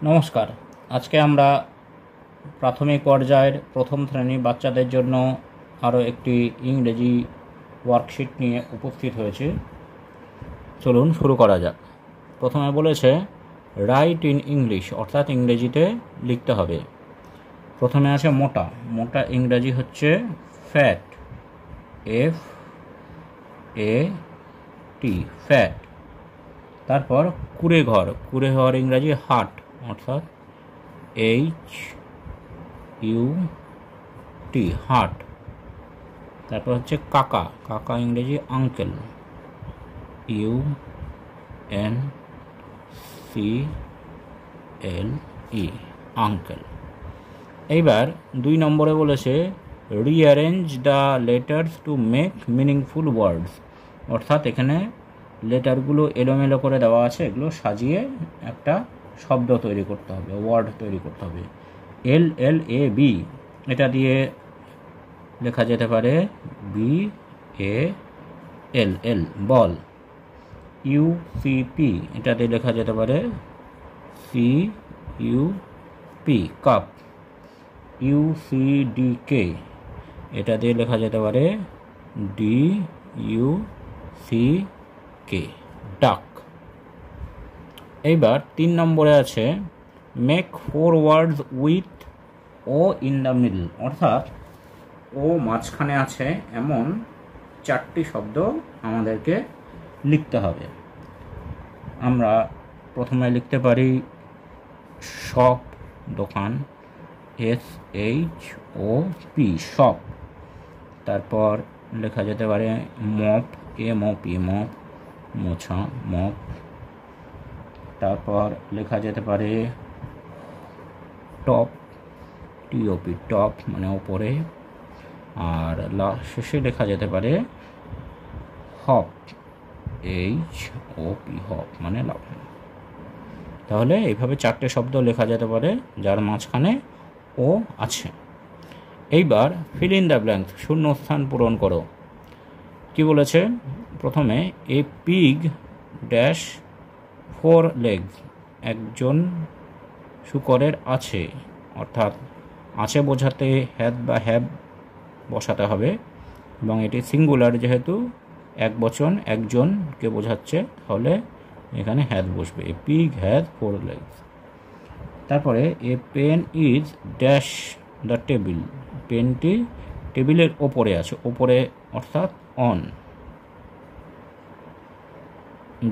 নমস্কার। আজকে আমরা প্রাথমিক পর্যায়ের প্রথম শ্রেণী বাচ্চাদের জন্য আরও একটি ইংরেজি ওয়ার্কশিট নিয়ে উপস্থিত হয়েছে। চলুন শুরু করা যাক। প্রথমে বলেছে রাইট ইন ইংলিশ, অর্থাৎ ইংরেজিতে লিখতে হবে। প্রথমে আছে মোটা। মোটা ইংরেজি হচ্ছে ফ্যাট, FAT, ফ্যাট। তারপর কুঁড়ে ঘর। কুঁড়ে ঘর ইংরাজি হাট, অর্থাৎ HUT, হাট। তারপর হচ্ছে কাকা। কাকা ইংরেজি আঙ্কেল, UNCLE, আঙ্কেল। এইবার 2 নম্বরে বলেছে rearrange the letters to make meaningful ওয়ার্ডস, অর্থাৎ এখানে লেটারগুলো এলোমেলো করে দেওয়া আছে, এগুলো সাজিয়ে একটা শব্দ তৈরি করতে হবে, ওয়ার্ড তৈরি করতে হবে। LLAB, এটা দিয়ে লেখা যেতে পারে BALL, বল। UCP, এটা দিয়ে লেখা যেতে পারে CUP, কাপ। UCDK, এটা দিয়ে লেখা যেতে পারে DUCK, ডাক। এইবার 3 নম্বরে আছে make 4 words with O in the middle, অর্থাৎ ও মাঝখানে আছে এমন 4টি শব্দ আমাদেরকে লিখতে হবে। আমরা প্রথমে লিখতে পারি শপ, দোকান, SHOP, শপ। তারপর লেখা যেতে পারে মপ, MOP, মপ, মোছা, মপ। তারপর লেখা যেতে পারে টপ, TOP, টপ মানে ওপরে। আর শেষে লেখা যেতে পারে হপ, HOP, হপ মানে লাফানো। তাহলে এইভাবে 4টে শব্দ লেখা যেতে পারে যার মাঝখানে ও আছে। এইবার ফিল ইন দ্য ব্ল্যাঙ্কস, শূন্যস্থান পূরণ করো। কি বলেছে? প্রথমে এ পিগ ড্যাশ 4 legs, একজন শূকরের আছে, অর্থাৎ আছে বোঝাতে হ্যাভ বা হ্যাভ বসাতে হবে, এবং এটি সিঙ্গুলার যেহেতু এক বচন, একজনকে বোঝাচ্ছে, তাহলে এখানে হ্যাজ বসবে। A pig has 4 legs। তারপরে a pen is dash the table, পেনটি টেবিলের ওপরে আছে, ওপরে অর্থাৎ on.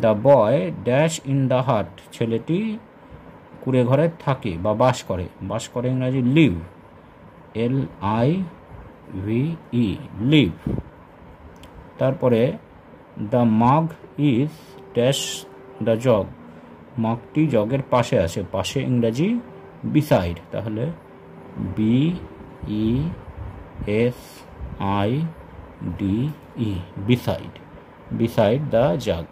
The boy dash in the hut, ছেলেটি কুঁড়ে ঘরে থাকে বা বাস করে। বাস করে ইংরাজি লিভ, LIVE, লিভ। তারপরে দ্য মাগ ইজ ড্যাশ দ্য জগ, মাগটি জগের পাশে আছে, পাশে ইংরাজি বিসাইড, তাহলে BESIDE, বিসাইড, বিসাইড দ্য জাগ।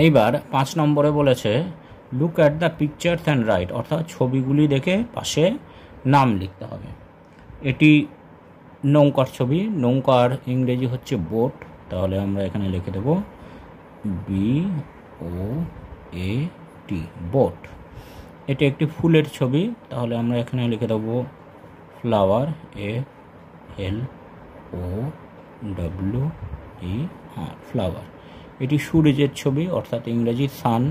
এইবার 5 নম্বরে বলেছে look at the pictures and right, অর্থাৎ ছবিগুলি দেখে পাশে নাম লিখতে হবে। এটি নৌকার ছবি, নৌকার ইংরেজি হচ্ছে বোট, তাহলে আমরা এখানে লিখে দেব BOAT, বোট। এটি একটি ফুলের ছবি, তাহলে আমরা এখানে লিখে দেব ফ্লাওয়ার, FLOWER, ফ্লাওয়ার। এটি সূর্যের ছবি, অর্থাৎ ইংরেজি সান,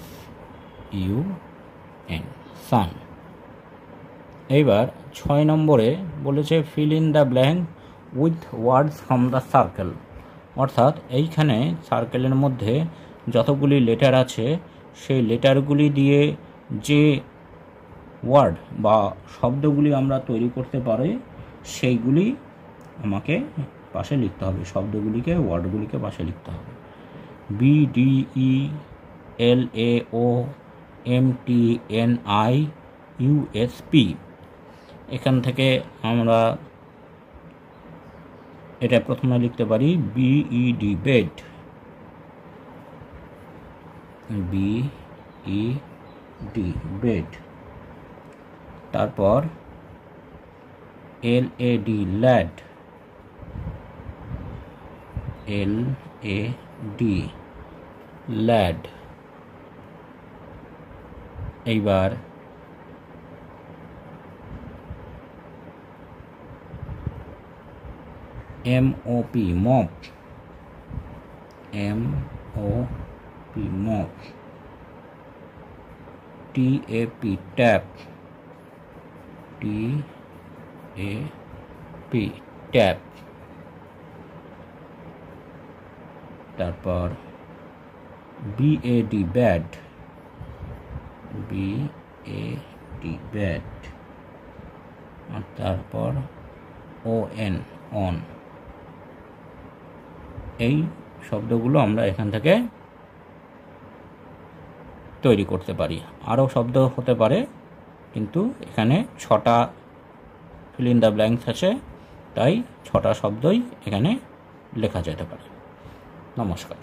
SUN, সান। এইবার 6 নম্বরে বলেছে fill in the blank with words from the circle, অর্থাৎ এইখানে সার্কেলের মধ্যে যতগুলি লেটার আছে সেই লেটারগুলি দিয়ে যে ওয়ার্ড বা শব্দগুলি আমরা তৈরি করতে পারি সেইগুলি আমাকে পাশে লিখতে হবে, শব্দগুলিকে, ওয়ার্ডগুলিকে পাশে লিখতে হবে। BDELAOMTNIUSP, এখান থেকে আমরা এটা প্রথমে লিখতে পারি BED, বেড, BED, বেড। তারপর LAD, ল্যাড, LAD, ল্যাড। এইবার MOP mop, MOP mop, TAP tap, TAP tap, তারপর BAD ব্যাড, BAD ব্যাড, আর তারপর ON অন। এই শব্দগুলো আমরা এখান থেকে তৈরি করতে পারি। আরও শব্দ হতে পারে, কিন্তু এখানে 6টা ফিল ইন দ্য ব্ল্যাঙ্কস আছে, তাই 6টা শব্দই এখানে লেখা যেতে পারে। নমস্কার।